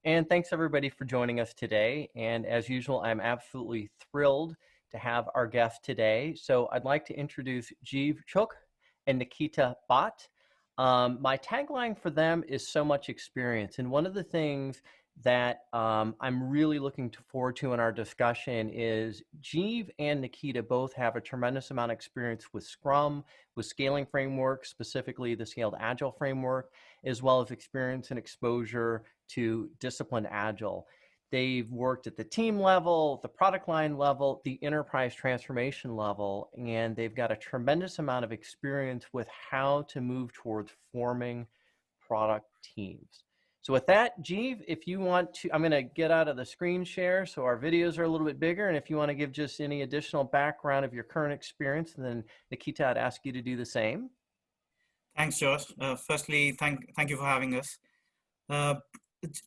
And thanks everybody for joining us today. And as usual, I'm absolutely thrilled to have our guest today. So I'd like to introduce Jeev, Chugh, and Nikita Bhatt. My tagline for them is so much experience. And one of the things that I'm really looking forward to in our discussion is Jeev and Nikita both have a tremendous amount of experience with Scrum, with scaling frameworks, specifically the Scaled Agile framework, as well as experience and exposure to disciplined Agile. They've worked at the team level, the product line level, the enterprise transformation level, and they've got a tremendous amount of experience with how to move towards forming product teams. So with that, Jeev, if you want to, I'm going to get out of the screen share so our videos are a little bit bigger. And if you want to give just any additional background of your current experience, then Nikita, I'd ask you to do the same. Thanks, Josh. Firstly, thank you for having us.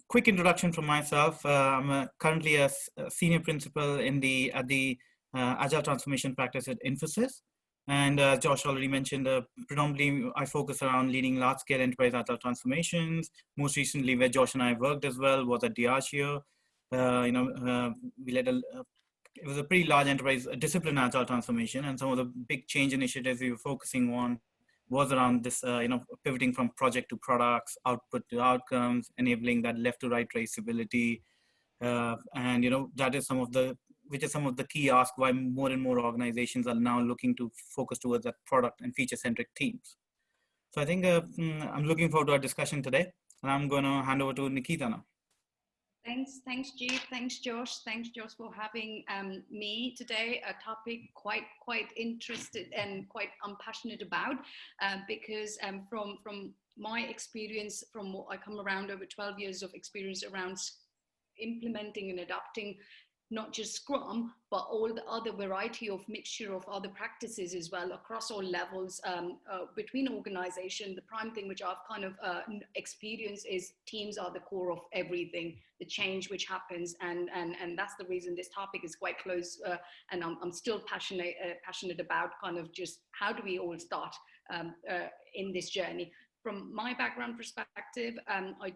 Quick introduction from myself. I'm currently a senior principal at the Agile transformation practice at Infosys. And Josh already mentioned, predominantly I focus around leading large-scale enterprise Agile transformations. Most recently, where Josh and I worked as well, was at Diageo. We led it was a pretty large enterprise discipline Agile transformation, and some of the big change initiatives we were focusing on was around this, pivoting from project to products, output to outcomes, enabling that left to right traceability. And, that is some of the key asks why more and more organizations are now looking to focus towards that product and feature-centric teams. So I think I'm looking forward to our discussion today, and I'm going to hand over to Nikita now. Thanks, Jeev. Thanks, Josh. Thanks, Josh, for having me today. A topic quite interested and quite passionate about, because from my experience, from what I come around over 12 years of experience around implementing and adapting not just Scrum, but all the other variety of mixture of other practices as well across all levels between organization. The prime thing which I've kind of experienced is teams are the core of everything, the change which happens, and that's the reason this topic is quite close, and I'm still passionate about kind of just how do we all start in this journey. From my background perspective, I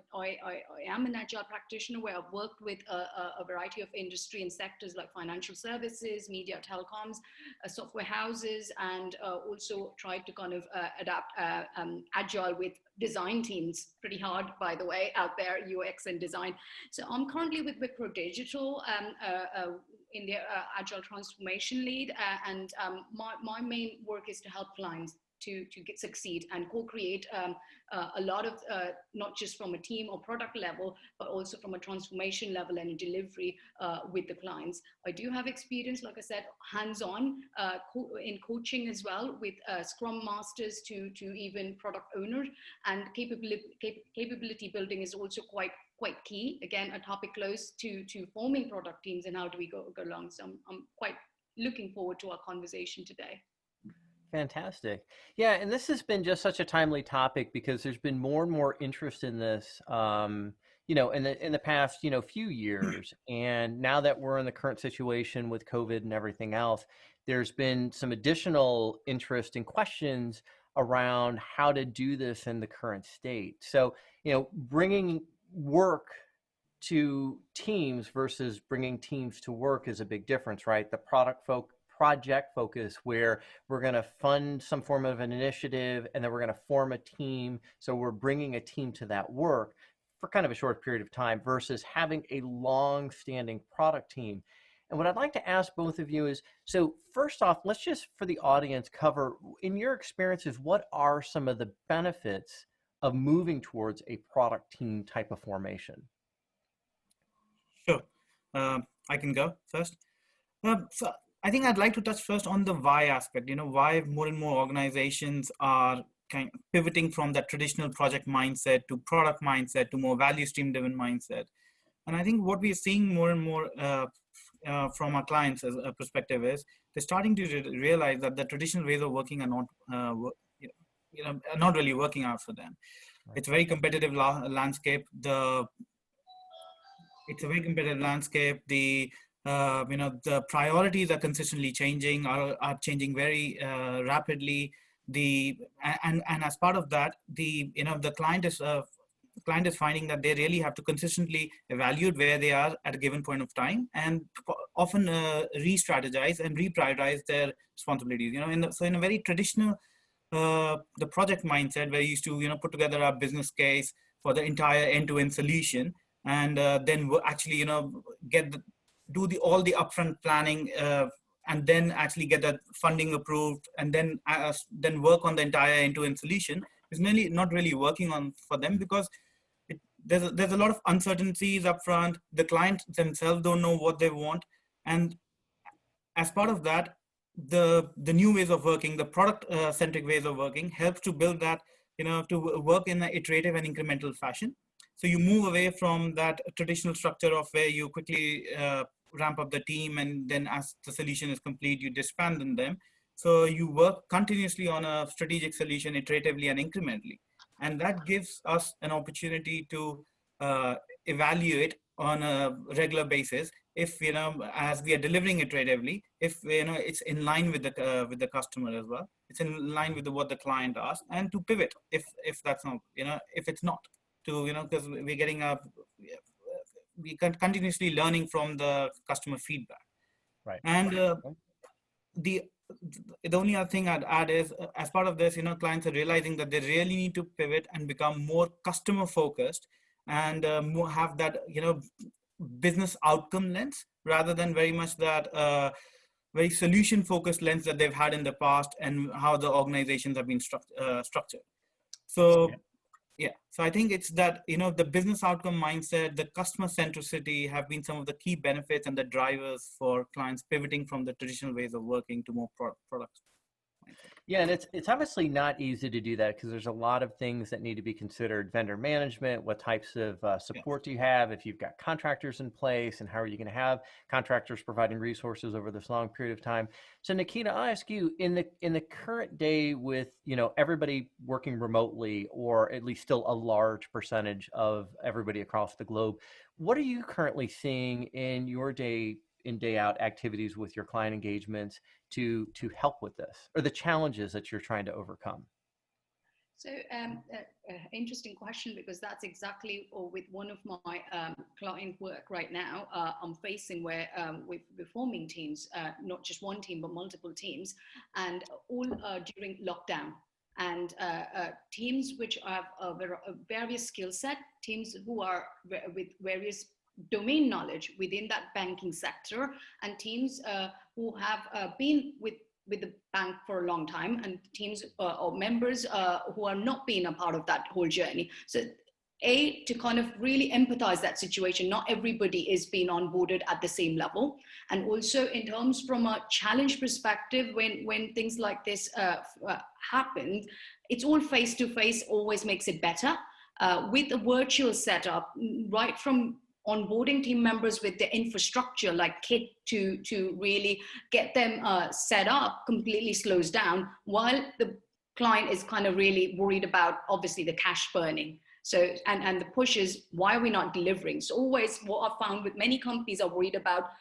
am an Agile practitioner where I've worked with a variety of industry and sectors like financial services, media, telecoms, software houses, and also tried to kind of adapt Agile with design teams. Pretty hard, by the way, out there, UX and design. So I'm currently with Wipro Digital in the Agile transformation lead, and my main work is to help clients to succeed and co-create a lot of, not just from a team or product level, but also from a transformation level and a delivery with the clients. I do have experience, like I said, hands-on in coaching as well, with Scrum Masters to even product owners, and capability building is also quite key. Again, a topic close to forming product teams and how do we go along. So I'm quite looking forward to our conversation today. Fantastic. Yeah, and this has been just such a timely topic because there's been more and more interest in this, in the past, few years. And now that we're in the current situation with COVID and everything else, there's been some additional interest and questions around how to do this in the current state. So, bringing work to teams versus bringing teams to work is a big difference, right? The project focus, where we're going to fund some form of an initiative and then we're going to form a team. So we're bringing a team to that work for kind of a short period of time versus having a long-standing product team. And what I'd like to ask both of you is, so first off, let's just, for the audience, cover, in your experiences, what are some of the benefits of moving towards a product team type of formation? Sure. I can go first. So I think I'd like to touch first on the why aspect, why more and more organizations are kind of pivoting from that traditional project mindset to product mindset to more value stream driven mindset. And I think what we're seeing more and more from our clients as a perspective is they're starting to realize that the traditional ways of working are not really working out for them. Right. It's a very competitive landscape. It's a very competitive landscape. The priorities are consistently changing, are changing very rapidly. And as part of that, the client is client is finding that they really have to consistently evaluate where they are at a given point of time, and often re-strategize and reprioritize their responsibilities. So in a very traditional the project mindset, where you used to put together a business case for the entire end-to-end solution, and then actually do all the upfront planning, and then actually get that funding approved, and then work on the entire end-to-end solution, is really not really working on for them, because there's a lot of uncertainties up front. The clients themselves don't know what they want, and as part of that, the new ways of working, the product centric ways of working, helps to build that, to work in an iterative and incremental fashion. So you move away from that traditional structure of where you quickly ramp up the team, and then as the solution is complete, you disband them. So you work continuously on a strategic solution, iteratively and incrementally. And that gives us an opportunity to evaluate on a regular basis if, as we are delivering iteratively, if it's in line with the customer as well, it's in line with what the client asks, and to pivot if that's not, if it's not, to because we're getting we continuously learning from the customer feedback. Right. And the only other thing I'd add is, as part of this, clients are realizing that they really need to pivot and become more customer focused, and more have that business outcome lens, rather than very much that very solution focused lens that they've had in the past, and how the organizations have been structured. So yeah, so I think it's that, the business outcome mindset, the customer centricity have been some of the key benefits and the drivers for clients pivoting from the traditional ways of working to more products. Yeah, and it's obviously not easy to do that, because there's a lot of things that need to be considered. Vendor management, what types of support do you have, if you've got contractors in place, and how are you going to have contractors providing resources over this long period of time? So Nikita, I'll ask you, in the current day, with everybody working remotely, or at least still a large percentage of everybody across the globe, what are you currently seeing in your day in, day out activities with your client engagements to help with this, or the challenges that you're trying to overcome? So interesting question, because that's exactly, or with one of my client work right now, I'm facing, where we're forming teams, not just one team, but multiple teams, and all during lockdown. And teams which have various skill set, teams who are with various domain knowledge within that banking sector, and teams who have been with the bank for a long time, and teams or members who are not being a part of that whole journey. So to kind of really empathize that situation, not everybody is being onboarded at the same level. And also in terms from a challenge perspective, when things like this happen, it's all face-to-face always makes it better. With a virtual setup, right from onboarding team members with the infrastructure like kit to really get them set up completely slows down, while the client is kind of really worried about obviously the cash burning. So, and the push is, why are we not delivering? So always what I've found with many companies are worried about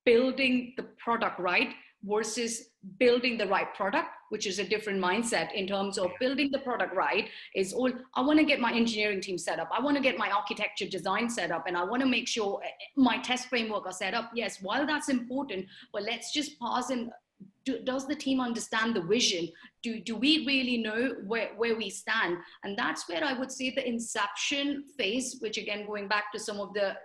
building the product right versus building the right product, which is a different mindset. In terms of building the product right is all, I want to get my engineering team set up, I want to get my architecture design set up, and I want to make sure my test framework are set up. Yes, while that's important, but let's just pause and does the team understand the vision? Do we really know where we stand? And that's where I would say the inception phase, which again, going back to some of the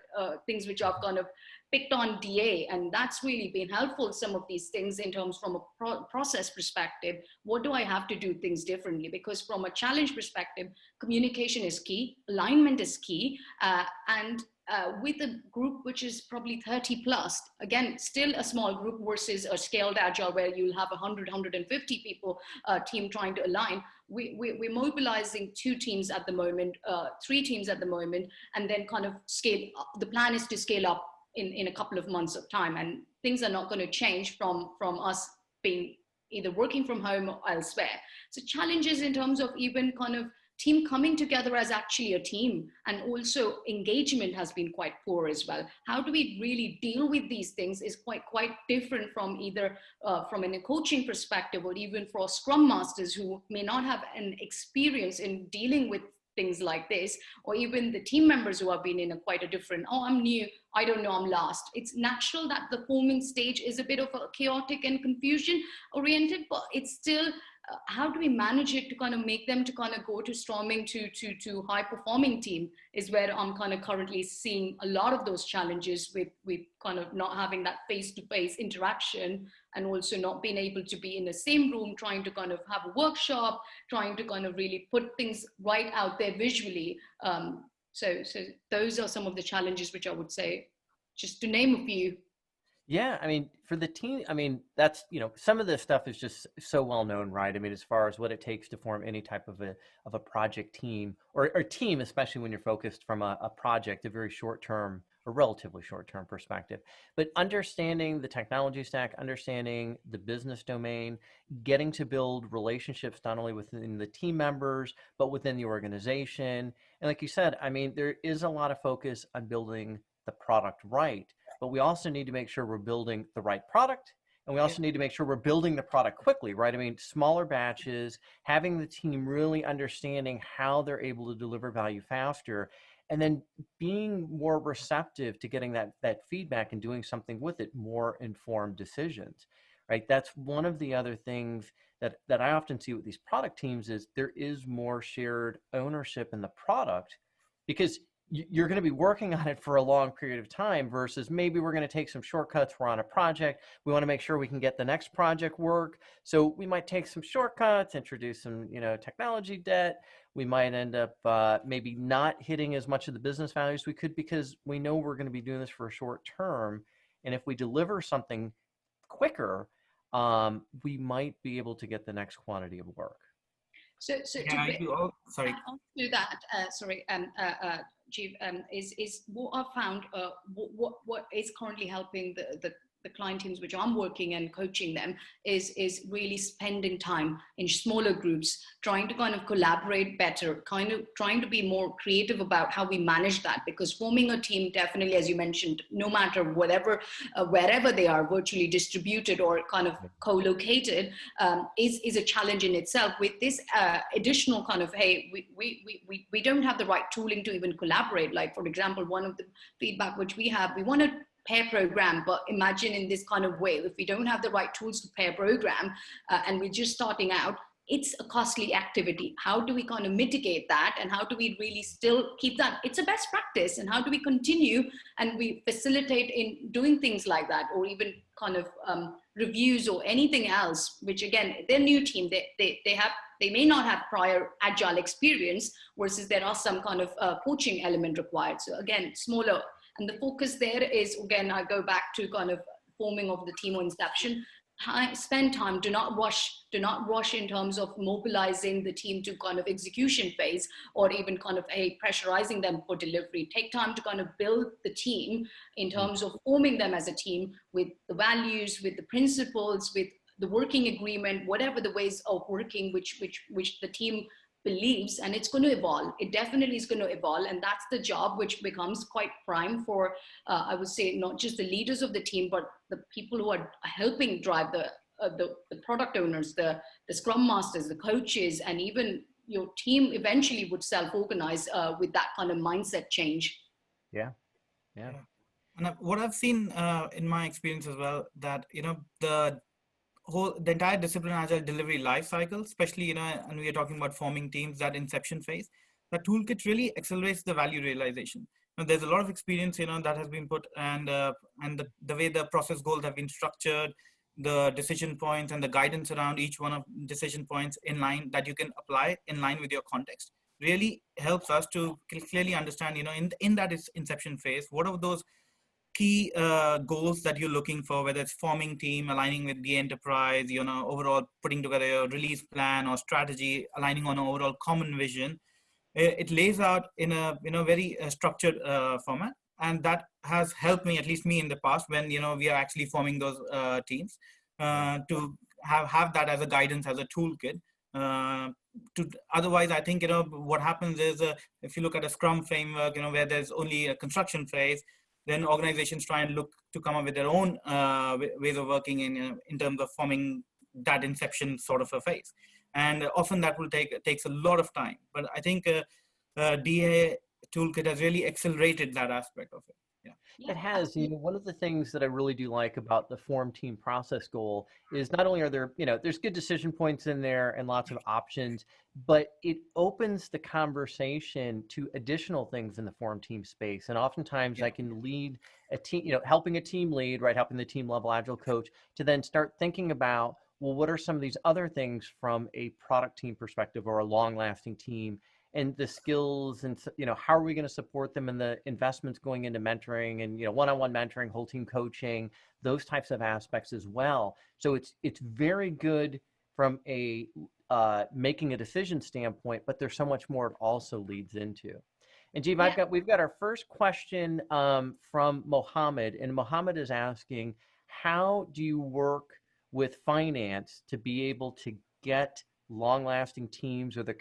things which I've kind of picked on DA, and that's really been helpful, some of these things in terms from a process perspective. What do I have to do things differently? Because from a challenge perspective, communication is key, alignment is key, and with a group which is probably 30 plus, again, still a small group versus a scaled agile where you'll have 100, 150 people team trying to align. We're mobilizing 2 teams at the moment, 3 teams at the moment, and then kind of scale up. The plan is to scale up in a couple of months of time, and things are not going to change from us being either working from home or elsewhere. So challenges in terms of even kind of team coming together as actually a team, and also engagement has been quite poor as well. How do we really deal with these things is quite different from either from a coaching perspective, or even for Scrum Masters who may not have an experience in dealing with things like this, or even the team members who have been in quite a different, oh, I'm new, I don't know, I'm lost. It's natural that the forming stage is a bit of a chaotic and confusion oriented, but it's still, how do we manage it to kind of make them to kind of go to storming to high performing team is where I'm kind of currently seeing a lot of those challenges with kind of not having that face-to-face interaction, and also not being able to be in the same room trying to kind of have a workshop, trying to kind of really put things right out there visually. So those are some of the challenges which I would say, just to name a few. Yeah, I mean, for the team, I mean, that's, some of this stuff is just so well known, right? I mean, as far as what it takes to form any type of a project team or team, especially when you're focused from a project, a very short term, a relatively short term perspective. But understanding the technology stack, understanding the business domain, getting to build relationships not only within the team members, but within the organization. And like you said, I mean, there is a lot of focus on building the product right. But we also need to make sure we're building the right product, and we also need to make sure we're building the product quickly, right? I mean, smaller batches, having the team really understanding how they're able to deliver value faster, and then being more receptive to getting that feedback and doing something with it, more informed decisions, right? That's one of the other things that I often see with these product teams is there is more shared ownership in the product, because you're going to be working on it for a long period of time versus maybe we're going to take some shortcuts. We're on a project. We want to make sure we can get the next project work. So we might take some shortcuts, introduce some, technology debt. We might end up maybe not hitting as much of the business value as we could because we know we're going to be doing this for a short term. And if we deliver something quicker, we might be able to get the next quantity of work. So yeah, sorry. To that, Jeev, is what I found, what is currently helping the client teams which I'm working and coaching them is really spending time in smaller groups, trying to kind of collaborate better, kind of trying to be more creative about how we manage that. Because forming a team, definitely, as you mentioned, no matter whatever, wherever they are, virtually distributed or kind of co-located, is a challenge in itself. With this additional kind of, hey, we don't have the right tooling to even collaborate. Like, for example, one of the feedback which we have, we want to pair program, but imagine in this kind of way, if we don't have the right tools to pair program and we're just starting out, it's a costly activity. How do we kind of mitigate that, and how do we really still keep that? It's a best practice, and how do we continue and we facilitate in doing things like that, or even kind of reviews or anything else, which again, their new team, they may not have prior agile experience, versus there are some kind of coaching element required. So again, smaller. And the focus there is, again, I go back to kind of forming of the team or inception. Spend time, do not rush in terms of mobilizing the team to kind of execution phase, or even kind of pressurizing them for delivery. Take time to kind of build the team in terms of forming them as a team with the values, with the principles, with the working agreement, whatever the ways of working which the team believes, and it's going to evolve. It definitely is going to evolve, and that's the job which becomes quite prime for, I would say, not just the leaders of the team, but the people who are helping drive the product owners, the scrum masters, the coaches, and even your team eventually would self-organize with that kind of mindset change. Yeah. And what I've seen in my experience as well, that the entire discipline agile delivery life cycle, especially, and we are talking about forming teams, that inception phase, the toolkit really accelerates the value realization. There's a lot of experience, that has been put, and the way the process goals have been structured, the decision points and the guidance around each one of decision points in line that you can apply in line with your context really helps us to clearly understand, in that inception phase, what are those key goals that you're looking for, whether it's forming team, aligning with the enterprise, overall putting together a release plan or strategy, aligning on an overall common vision. It lays out in a very structured format, and that has helped me, at least me in the past, when we are actually forming those teams, to have that as a guidance, as a toolkit. Otherwise, I think what happens is, if you look at a Scrum framework, where there's only a construction phase, then organizations try and look to come up with their own ways of working in terms of forming that inception sort of a phase. And often that will takes a lot of time. But I think DA toolkit has really accelerated that aspect of it. It has. One of the things that I really do like about the form team process goal is not only are there, there's good decision points in there and lots of options, but it opens the conversation to additional things in the form team space. And oftentimes I can lead a team, helping a team lead, right? Helping the team level agile coach to then start thinking about, well, what are some of these other things from a product team perspective or a long lasting team, and the skills, and how are we going to support them, and the investments going into mentoring and one-on-one mentoring, whole team coaching, those types of aspects as well. So it's very good from a making a decision standpoint, but there's so much more it also leads into. And Jeev, we've got our first question from Mohammed, and Mohammed is asking, how do you work with finance to be able to get long-lasting teams, or the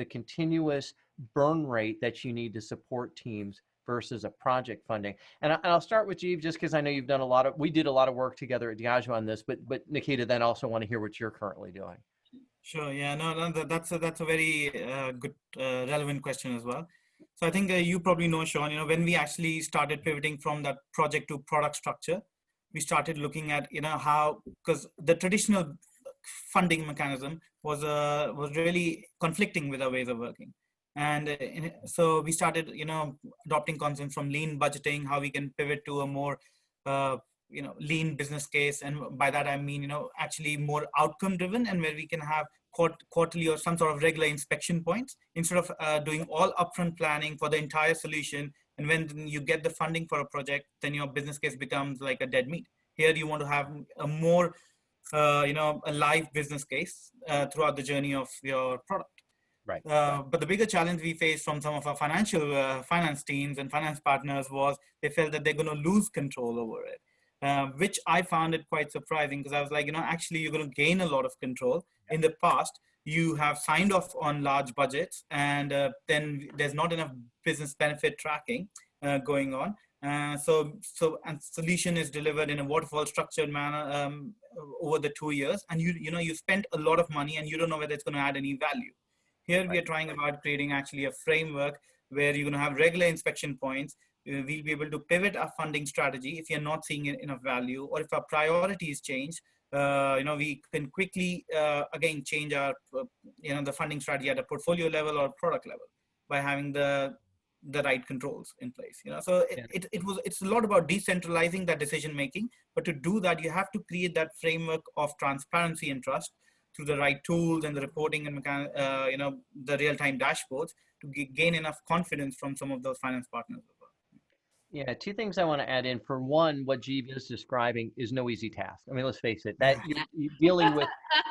continuous burn rate that you need to support teams versus a project funding? And I'll start with Jeev, just because I know you've done we did a lot of work together at Diageo on this, but Nikita, then also want to hear what you're currently doing. Sure. Yeah. No. That's a very good relevant question as well. So I think you probably know, Sean. When we actually started pivoting from that project to product structure, we started looking at how, because the traditional funding mechanism was really conflicting with our ways of working, and so we started adopting concepts from lean budgeting, how we can pivot to a more lean business case, and by that I mean actually more outcome driven, and where we can have quarterly or some sort of regular inspection points instead of doing all upfront planning for the entire solution. And when you get the funding for a project, then your business case becomes like a dead meat. Here you want to have a more a live business case throughout the journey of your product. Right. But the bigger challenge we faced from some of our finance teams and finance partners was they felt that they're going to lose control over it, which I found it quite surprising, because I was like, actually you're going to gain a lot of control. In the past, you have signed off on large budgets, and then there's not enough business benefit tracking going on. So solution is delivered in a waterfall structured manner over the 2 years, and you spent a lot of money and you don't know whether it's going to add any value. Here we are trying about creating actually a framework where you're going to have regular inspection points. We'll be able to pivot our funding strategy if you're not seeing enough value, or if our priorities change. We can quickly again change our the funding strategy at a portfolio level or product level by having the right controls in place. So it's a lot about decentralizing that decision making, but to do that you have to create that framework of transparency and trust through the right tools and the reporting and the real-time dashboards to gain enough confidence from some of those finance partners as well. Yeah, two things I want to add in. For one, what Jeev is describing is no easy task. I mean, let's face it, that you're dealing with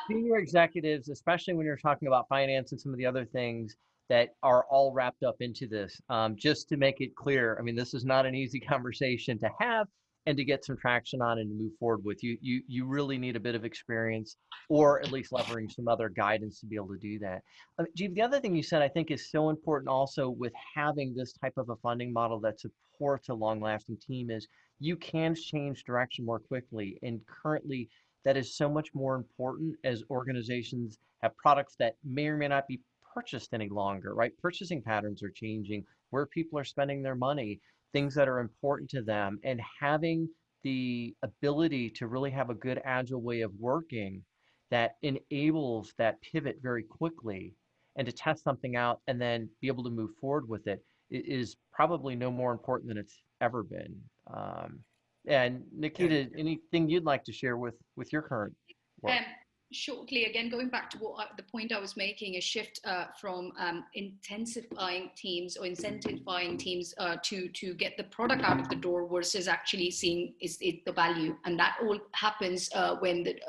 senior executives, especially when you're talking about finance and some of the other things that are all wrapped up into this. Just to make it clear, I mean, this is not an easy conversation to have and to get some traction on and to move forward with. You really need a bit of experience, or at least leveraging some other guidance to be able to do that. Jeev, the other thing you said I think is so important also with having this type of a funding model that supports a long-lasting team is you can change direction more quickly. And currently, that is so much more important as organizations have products that may or may not be purchased any longer, right? Purchasing patterns are changing, where people are spending their money, things that are important to them, and having the ability to really have a good agile way of working that enables that pivot very quickly and to test something out and then be able to move forward with it is probably no more important than it's ever been. And Nikita, anything you'd like to share with your current work? Shortly, again, going back to the point I was making, a shift from intensifying teams or incentivizing teams to get the product out of the door versus actually seeing the value. And that all happens when the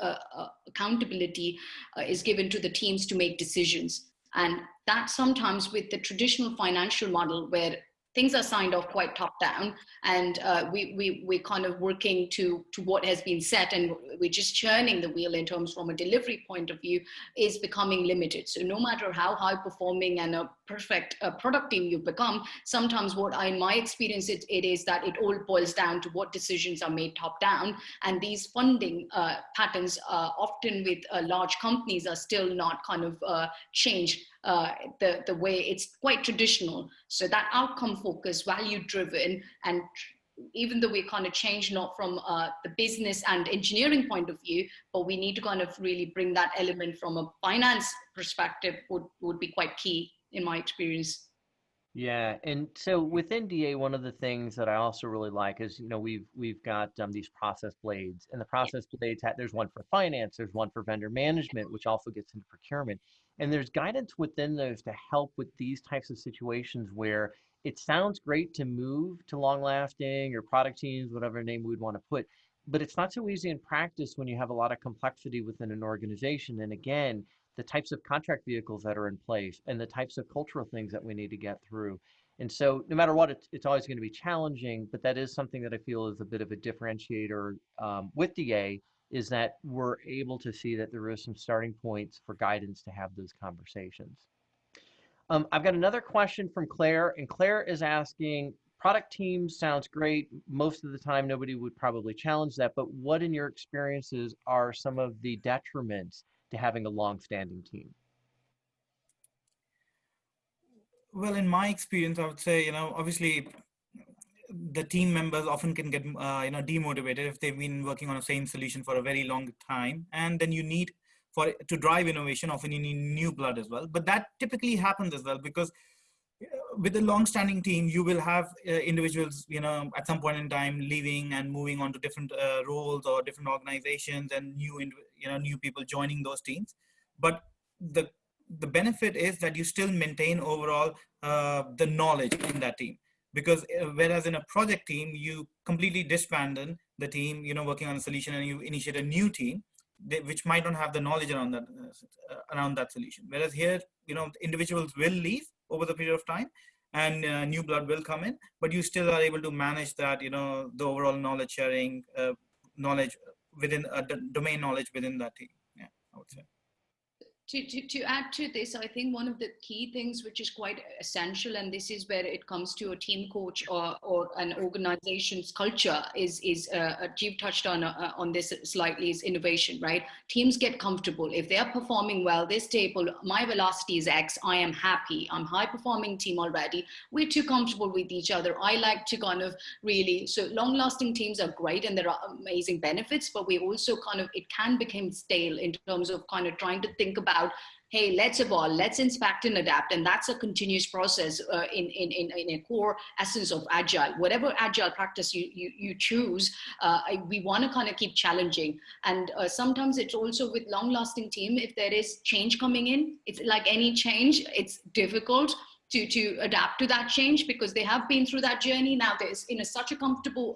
accountability is given to the teams to make decisions. And that sometimes with the traditional financial model where things are signed off quite top down, and we're kind of working to what has been set, and we're just churning the wheel in terms from a delivery point of view, is becoming limited. So no matter how high performing and a perfect product team you become, sometimes in my experience, it is that it all boils down to what decisions are made top down, and these funding patterns often with large companies are still not kind of changed. the way it's quite traditional. So that outcome focused, value driven, and even though we kind of change not from the business and engineering point of view, but we need to kind of really bring that element from a finance perspective would be quite key in my experience. Yeah, and so within DA, one of the things that I also really like is, we've got these process blades, and the process blades there's one for finance, there's one for vendor management, which also gets into procurement, and there's guidance within those to help with these types of situations where it sounds great to move to long-lasting or product teams, whatever name we'd want to put, but it's not so easy in practice when you have a lot of complexity within an organization. And again, the types of contract vehicles that are in place and the types of cultural things that we need to get through. And so no matter what, it's always going to be challenging, but that is something that I feel is a bit of a differentiator with DA, is that we're able to see that there is some starting points for guidance to have those conversations. I've got another question from Claire, and Claire is asking, product teams sounds great. Most of the time, nobody would probably challenge that, but what in your experiences are some of the detriments to having a long-standing team? Well, in my experience, I would say, obviously the team members often can get, demotivated if they've been working on a same solution for a very long time. And then you need, to drive innovation, often you need new blood as well. But that typically happens as well, because with a long-standing team, you will have individuals, at some point in time leaving and moving on to different roles or different organizations, and new people joining those teams. But the benefit is that you still maintain overall the knowledge in that team, because whereas in a project team, you completely disband the team, working on a solution, and you initiate a new team which might not have the knowledge around that solution. Whereas here, individuals will leave over the period of time, and new blood will come in, but you still are able to manage that, the overall knowledge sharing, knowledge within domain knowledge within that team. Yeah, I would say. To add to this, I think one of the key things which is quite essential, and this is where it comes to a team coach or an organization's culture, is Jeev touched on this slightly, is innovation, right? Teams get comfortable. If they are performing well, they stable, my velocity is X, I am happy, I'm high performing team already, we're too comfortable with each other. I like to kind of really, so long lasting teams are great and there are amazing benefits, but we also kind of, it can become stale in terms of kind of trying to think about, hey, let's evolve, let's inspect and adapt. And that's a continuous process in a core essence of Agile. Whatever Agile practice you choose, we want to kind of keep challenging. And sometimes it's also with long-lasting team, if there is change coming in, it's like any change, it's difficult to adapt to that change, because they have been through that journey. Now there's such a comfortable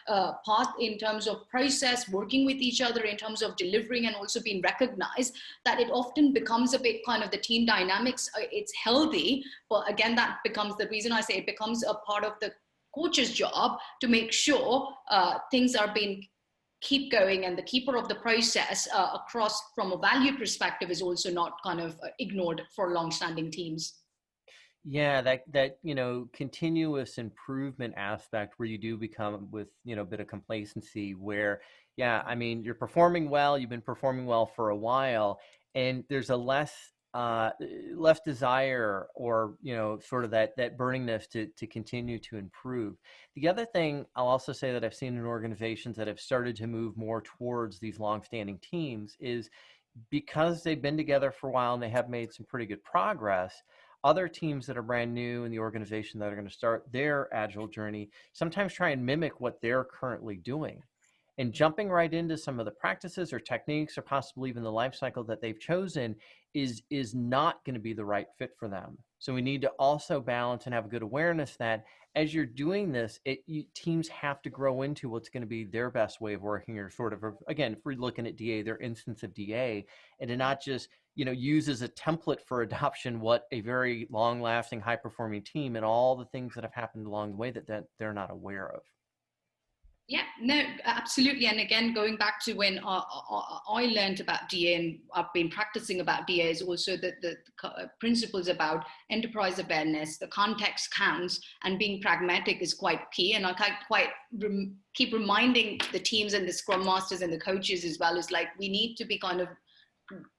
path in terms of process, working with each other in terms of delivering and also being recognized, that it often becomes a bit kind of the team dynamics. It's healthy, but again, that becomes the reason I say it becomes a part of the coach's job to make sure things are being keep going, and the keeper of the process across from a value perspective is also not kind of ignored for long-standing teams. Yeah, that continuous improvement aspect where you do become with a bit of complacency, where I mean, you're performing well, you've been performing well for a while, and there's a less desire, or sort of that burningness to continue to improve. The other thing I'll also say that I've seen in organizations that have started to move more towards these long-standing teams is because they've been together for a while and they have made some pretty good progress. Other teams that are brand new in the organization that are going to start their Agile journey sometimes try and mimic what they're currently doing. And jumping right into some of the practices or techniques or possibly even the life cycle that they've chosen is not going to be the right fit for them. So we need to also balance and have a good awareness that as you're doing this, teams have to grow into what's going to be their best way of working, or sort of, again, if we're looking at DA, their instance of DA, and to not just use as a template for adoption what a very long-lasting, high-performing team and all the things that have happened along the way that they're not aware of. Yeah, no, absolutely. And again, going back to when I learned about DA, and I've been practicing about DA, is also the principles about enterprise awareness, the context counts, and being pragmatic is quite key. And I keep reminding the teams and the scrum masters and the coaches as well, is like, we need to be kind of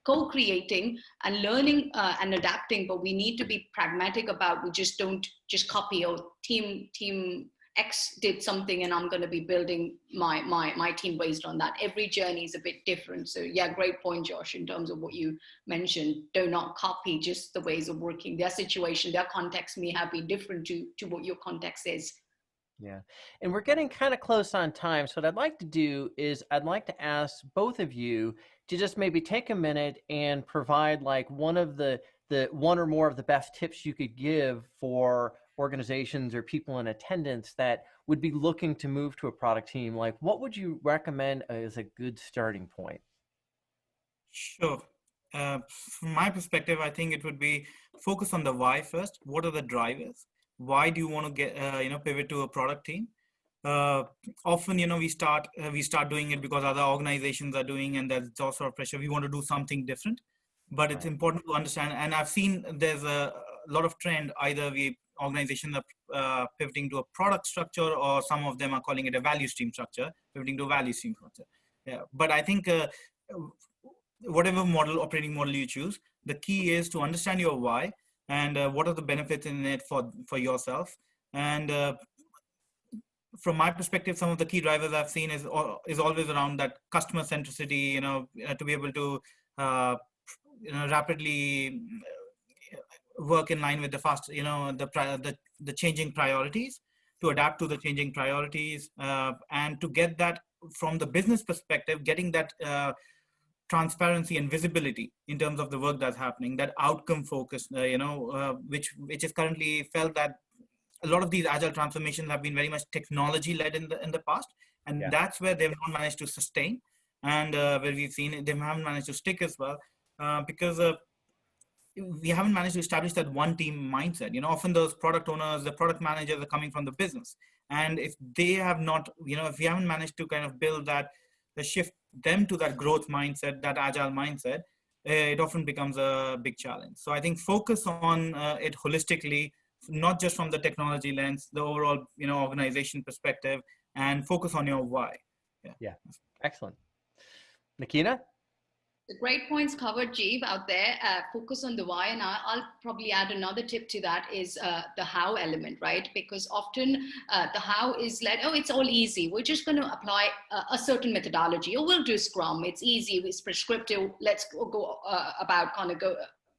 co-creating and learning and adapting, but we need to be pragmatic about, we just don't just copy, or team X did something and I'm going to be building my team based on that. Every journey is a bit different. So yeah, great point, Josh, in terms of what you mentioned. Do not copy just the ways of working. Their situation, their context may have been different to what your context is. Yeah. And we're getting kind of close on time. So what I'd like to do is I'd like to ask both of you to just maybe take a minute and provide like one or more of the best tips you could give for organizations or people in attendance that would be looking to move to a product team. Like, what would you recommend as a good starting point? Sure. From my perspective, I think it would be focus on the why first. What are the drivers? Why do you want to pivot to a product team? Often, we start doing it because other organizations are doing, and there's also a pressure. We want to do something different, but it's important to understand. And I've seen there's a lot of trend. Either organizations are pivoting to a product structure, or some of them are calling it a value stream structure, pivoting to a value stream structure. Yeah, but I think whatever operating model you choose, the key is to understand your why and what are the benefits in it for yourself. And from my perspective, some of the key drivers I've seen is always around that customer centricity, to be able to rapidly work in line with the fast, the changing priorities, to adapt to the changing priorities, and to get that from the business perspective, getting that transparency and visibility in terms of the work that's happening, that outcome focus, which is currently felt that a lot of these agile transformations have been very much technology led in the past, and that's where they've not managed to sustain, and where we've seen they haven't managed to stick as well, because we haven't managed to establish that one team mindset. Often those product owners, the product managers are coming from the business, and if they have not, if we haven't managed to kind of build that, shift them to that growth mindset, that agile mindset, it often becomes a big challenge. So I think focus on it holistically, not just from the technology lens, the overall organization perspective, and focus on your why. Yeah. Excellent. Nikita? The great points covered, Jeev, out there. Focus on the why, and I'll probably add another tip to that is the how element, right? Because often the how is like, oh, it's all easy. We're just going to apply a certain methodology, or we'll do Scrum. It's easy. It's prescriptive. Let's go about kind of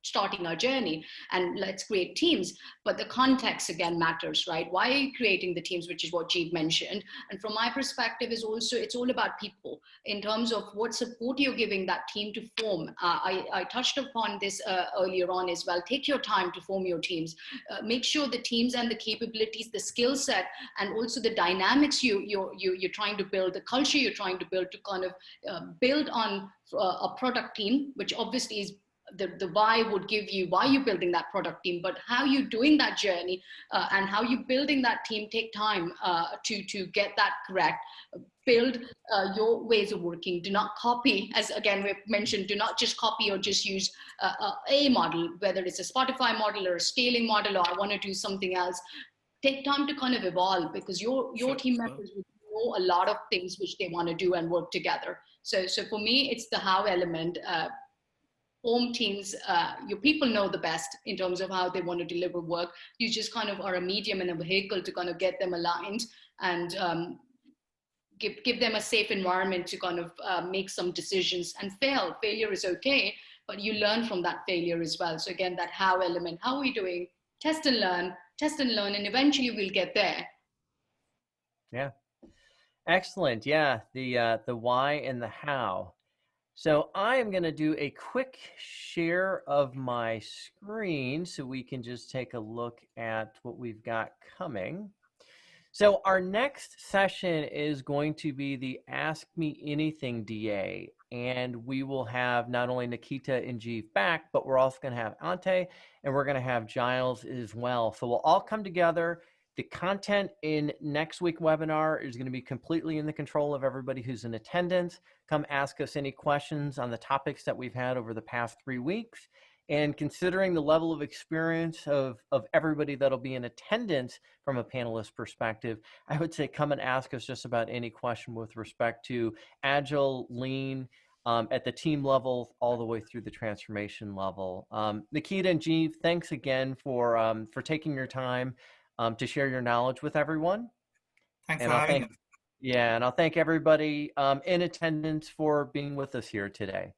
starting our journey, and let's create teams. But the context again matters, right? Why are you creating the teams, which is what Jeev mentioned. And from my perspective is also, it's all about people in terms of what support you're giving that team to form. I touched upon this earlier on as well. Take your time to form your teams. Make sure the teams and the capabilities, the skill set, and also the dynamics you're trying to build, the culture you're trying to build, to kind of build on a product team, which obviously is the why would give you why you're building that product team, but how you're doing that journey and how you're building that team take time to get that correct. Build your ways of working. Do not copy, as again we've mentioned, do not just copy or just use a model, whether it's a Spotify model or a scaling model, or I want to do something else. Take time to kind of evolve, because your team members will know a lot of things which they want to do and work together. So for me, it's the how element. Home teams, your people know the best in terms of how they want to deliver work. You just kind of are a medium and a vehicle to kind of get them aligned and give them a safe environment to kind of make some decisions and fail. Failure is okay, but you learn from that failure as well. So again, that how element, how are we doing? Test and learn, and eventually we'll get there. Yeah. Excellent. Yeah. The why and the how. So I am going to do a quick share of my screen so we can just take a look at what we've got coming. So our next session is going to be the Ask Me Anything DA, and we will have not only Nikita and Jeev back, but we're also going to have Ante, and we're going to have Giles as well. So we'll all come together. The content in next week's webinar is going to be completely in the control of everybody who's in attendance. Come ask us any questions on the topics that we've had over the past 3 weeks. And considering the level of experience of everybody that'll be in attendance from a panelist perspective, I would say come and ask us just about any question with respect to Agile, Lean, at the team level all the way through the transformation level. Nikita and Jeev, thanks again for taking your time to share your knowledge with everyone. Thanks And for I'll having thank, us. yeah, and I'll thank everybody in attendance for being with us here today.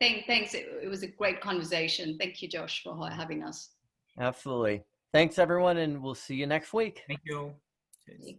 Thanks. It was a great conversation. Thank you, Josh, for having us. Absolutely. Thanks, everyone, and we'll see you next week. Thank you. Cheers.